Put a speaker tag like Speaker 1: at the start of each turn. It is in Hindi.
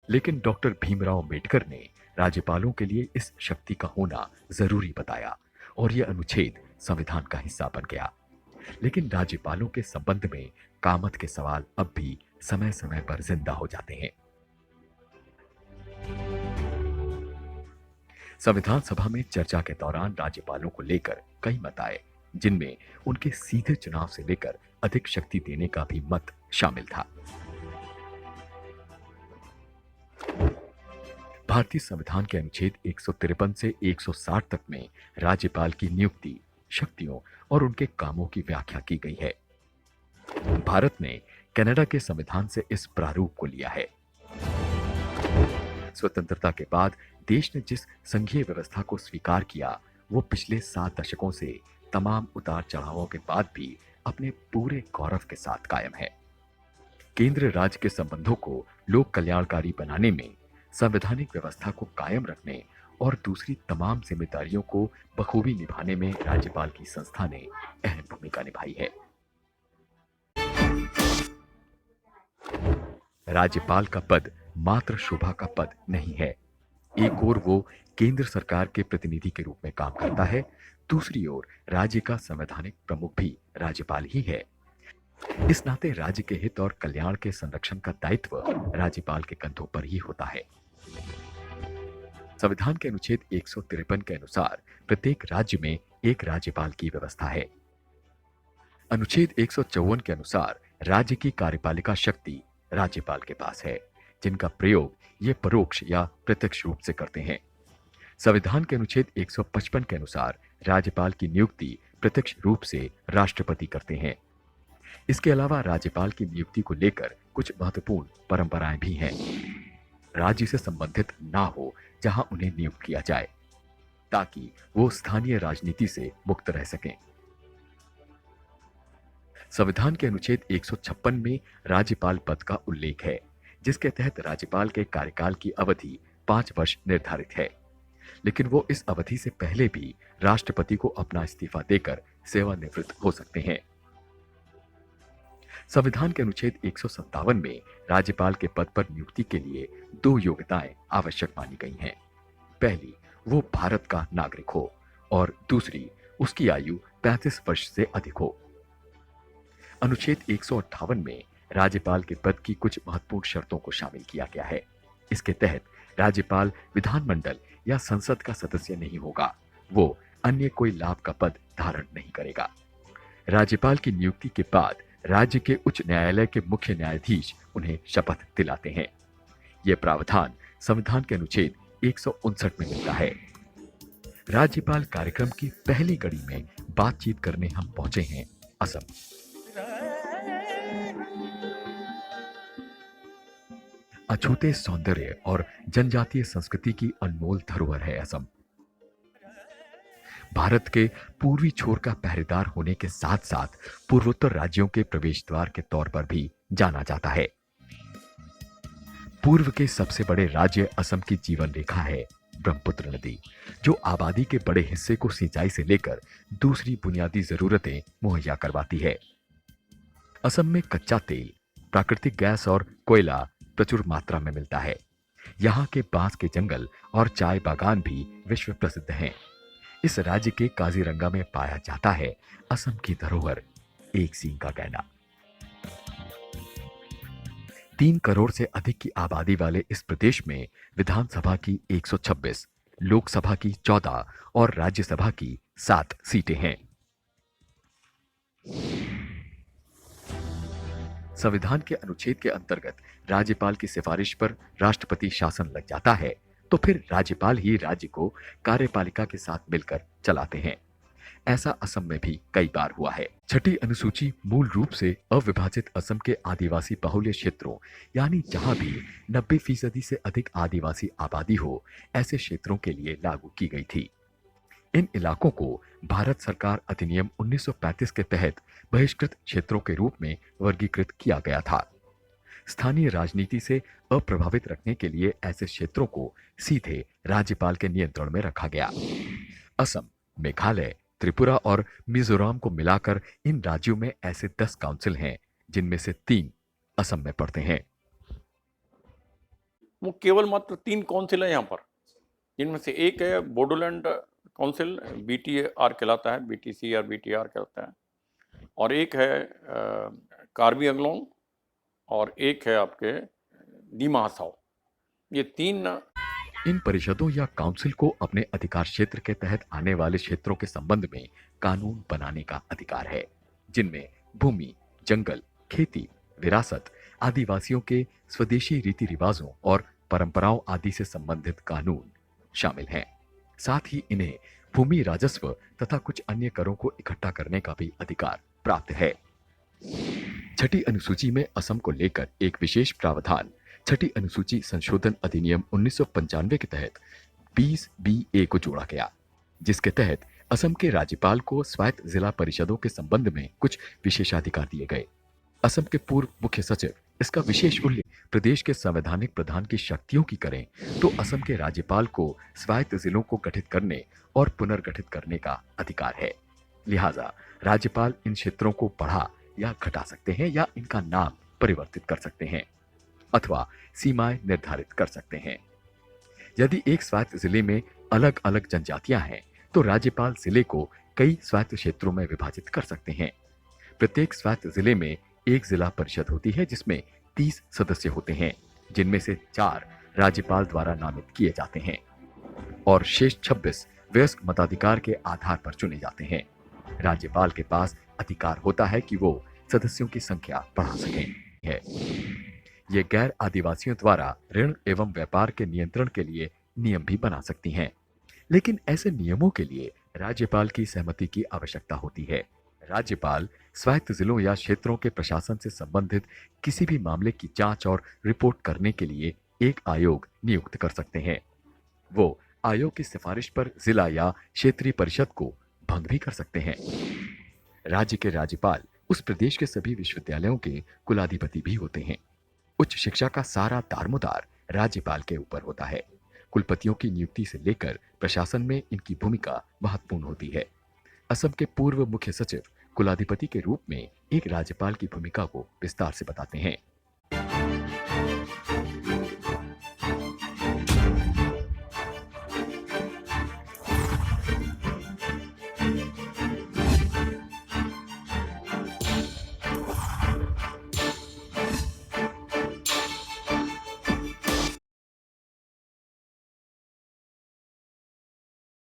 Speaker 1: लेकिन डॉक्टर भीमराव अंबेडकर ने राज्यपालों के लिए इस शक्ति का होना जरूरी बताया और यह अनुच्छेद संविधान का हिस्सा बन गया। लेकिन राज्यपालों के संबंध में कामत के सवाल अब भी समय समय पर जिंदा हो जाते हैं। संविधान सभा में चर्चा के दौरान राज्यपालों को लेकर कई मत आए, जिनमें उनके सीधे चुनाव से लेकर अधिक शक्ति देने का भी मत शामिल था। भारतीय संविधान के अनुच्छेद 153 से 160 तक में राज्यपाल की नियुक्ति, शक्तियों और उनके कामों की व्याख्या की गई है। भारत ने कनाडा के संविधान से इस प्रारूप को लिया है। स्वतंत्रता के बाद देश ने जिस संघीय व्यवस्था को स्वीकार किया, वो पिछले 7 दशकों से तमाम उतार चढ़ावों के बाद भी अपने पूरे गौरव के साथ कायम है। केंद्र राज्य के संबंधों को लोक कल्याणकारी बनाने में, संवैधानिक व्यवस्था को कायम रखने और दूसरी तमाम जिम्मेदारियों को बखूबी निभाने में राज्यपाल की संस्था ने अहम भूमिका निभाई है। राज्यपाल का पद मात्र शोभा का पद नहीं है। एक ओर वो केंद्र सरकार के प्रतिनिधि के रूप में काम करता है, दूसरी ओर राज्य का संवैधानिक प्रमुख भी राज्यपाल ही है। इस नाते राज्य के हित और कल्याण के संरक्षण का दायित्व राज्यपाल के कंधों पर ही होता है। संविधान के अनुच्छेद 153 के अनुसार प्रत्येक राज्य में एक राज्यपाल की व्यवस्था है। अनुच्छेद 154 के अनुसार राज्य की कार्यपालिका शक्ति राज्यपाल के पास है, जिनका प्रयोग ये परोक्ष या प्रत्यक्ष रूप से करते हैं। संविधान के अनुच्छेद 155 के अनुसार राज्यपाल की नियुक्ति प्रत्यक्ष रूप से राष्ट्रपति करते हैं। इसके अलावा राज्यपाल की नियुक्ति को लेकर कुछ महत्वपूर्ण परंपराएं भी हैं। राज्य से संबंधित ना हो जहां उन्हें नियुक्त किया जाए, ताकि वो स्थानीय राजनीति से मुक्त रह सकें। संविधान के अनुच्छेद 156 में राज्यपाल पद का उल्लेख है, जिसके तहत राज्यपाल के कार्यकाल की अवधि 5 वर्ष निर्धारित है, लेकिन वो इस अवधि से पहले भी राष्ट्रपति को अपना इस्तीफा देकर सेवानिवृत्त हो सकते हैं। संविधान के अनुच्छेद 157 में राज्यपाल के पद पर नियुक्ति के लिए 2 योग्यताएं आवश्यक मानी गई हैं। पहली, वो भारत का नागरिक हो और दूसरी, उसकी आयु 35 वर्ष से अधिक हो। अनुच्छेद 158 में राज्यपाल के पद की कुछ महत्वपूर्ण शर्तों को शामिल किया गया है। इसके तहत राज्यपाल विधानमंडल या संसद का सदस्य नहीं होगा, वो अन्य कोई लाभ का पद धारण नहीं करेगा। राज्यपाल की नियुक्ति के बाद राज्य के उच्च न्यायालय के मुख्य न्यायाधीश उन्हें शपथ दिलाते हैं। यह प्रावधान संविधान के अनुच्छेद 159 में मिलता है। राज्यपाल कार्यक्रम की पहली कड़ी में बातचीत करने हम पहुंचे हैं असम। अछूते सौंदर्य और जनजातीय संस्कृति की अनमोल धरोहर है असम। भारत के पूर्वी छोर का पहरेदार होने के साथ साथ पूर्वोत्तर राज्यों के प्रवेश द्वार के तौर पर भी जाना जाता है। पूर्व के सबसे बड़े राज्य असम की जीवन रेखा है ब्रह्मपुत्र नदी, जो आबादी के बड़े हिस्से को सिंचाई से लेकर दूसरी बुनियादी जरूरतें मुहैया करवाती है। असम में कच्चा तेल, प्राकृतिक गैस और कोयला प्रचुर मात्रा में मिलता है। यहाँ के बांस के जंगल और चाय बागान भी विश्व प्रसिद्ध हैं। इस राज्य के काजीरंगा में पाया जाता है असम की धरोहर, एक सींग का गैंडा। 3 करोड़ से अधिक की आबादी वाले इस प्रदेश में विधानसभा की 126, लोकसभा की 14 और राज्यसभा की 7 सीटें हैं। संविधान के अनुच्छेद के अंतर्गत राज्यपाल की सिफारिश पर राष्ट्रपति शासन लग जाता है, तो फिर राज्यपाल ही राज्य को कार्यपालिका के साथ मिलकर चलाते हैं। ऐसा असम में भी कई बार हुआ है। छठी अनुसूची मूल रूप से अविभाजित असम के आदिवासी बाहुल्य क्षेत्रों, यानी जहां भी 90% से अधिक आदिवासी आबादी हो, ऐसे क्षेत्रों के लिए लागू की गई थी। इन इलाकों को भारत सरकार अधिनियम 1935 के तहत बहिष्कृत क्षेत्रों के रूप में वर्गीकृत किया गया था। स्थानीय राजनीति से अप्रभावित रखने के लिए ऐसे क्षेत्रों को सीधे राज्यपाल के नियंत्रण में रखा गया। असम, मेघालय, त्रिपुरा और मिजोरम को मिलाकर इन राज्यों में ऐसे 10 काउंसिल हैं, जिनमें से 3 असम में पड़ते हैं।
Speaker 2: वो केवल मात्र 3 काउंसिल है यहाँ पर, जिनमें से एक है बोडोलैंड काउंसिल, बीटीआर कहलाता है, बीटीसी और बीटीआर कहलाता है, और एक है कार्बी अंगलोंग, और एक है आपके दीमा हसाओ। ये 3
Speaker 1: इन परिषदों या काउंसिल को अपने अधिकार क्षेत्र के तहत आने वाले क्षेत्रों के संबंध में कानून बनाने का अधिकार है, जिनमें भूमि, जंगल, खेती, विरासत, आदिवासियों के स्वदेशी रीति रिवाजों और परंपराओं आदि से संबंधित कानून शामिल हैं। साथ ही इन्हें भूमि राजस्व तथा कुछ अन्य करों को इकट्ठा करने का भी अधिकार प्राप्त है। छठी अनुसूची में असम को लेकर एक विशेष प्रावधान छठी अनुसूची संशोधन अधिनियम 1995 के तहत 20 BA को जोड़ा गया, जिसके तहत असम के राज्यपाल को स्वायत्त जिला परिषदों के संबंध में कुछ विशेषाधिकार दिए गए। असम के पूर्व मुख्य सचिव इसका विशेष उल्लेख प्रदेश के संवैधानिक प्रधान की शक्तियों की करें तो असम के राज्यपाल को स्वायत्त जिलों को गठित करने और पुनर्गठित करने का अधिकार है। लिहाजा राज्यपाल इन क्षेत्रों को बढ़ा या घटा सकते हैं या इनका नाम परिवर्तित कर सकते हैं अथवा सीमाएं निर्धारित कर सकते हैं। यदि एक स्वायत्त जिले में अलग अलग जनजातियां हैं तो राज्यपाल जिले को कई स्वायत्त क्षेत्रों में विभाजित कर सकते हैं। प्रत्येक स्वायत्त जिले में एक जिला परिषद होती है जिसमें 30 सदस्य होते हैं, जिनमें से 4 राज्यपाल द्वारा नामित किए जाते हैं और शेष 26 वयस्क मताधिकार के आधार पर चुने जाते हैं। राज्यपाल के पास अधिकार होता है कि वो सदस्यों की संख्या बढ़ा सकें है। ये गैर आदिवासियों द्वारा ऋण एवं व्यापार के नियंत्रण के लिए नियम भी बना सकती हैं, लेकिन ऐसे नियमों के लिए राज्यपाल की सहमति की आवश्यकता होती है। राज्यपाल स्वायत्त जिलों या क्षेत्रों के प्रशासन से संबंधित किसी भी मामले की जांच और रिपोर्ट करने के लिए एक आयोग नियुक्त कर सकते हैं। वो आयोग की सिफारिश पर जिला या क्षेत्रीय परिषद को भंग भी कर सकते हैं। राज्य के राज्यपाल उस प्रदेश के सभी विश्वविद्यालयों के कुलाधिपति भी होते हैं। उच्च शिक्षा का सारा दारोमदार राज्यपाल के ऊपर होता है। कुलपतियों की नियुक्ति से लेकर प्रशासन में इनकी भूमिका महत्वपूर्ण होती है। असम के पूर्व मुख्य सचिव कुलाधिपति के रूप में एक राज्यपाल की भूमिका को विस्तार से बताते हैं।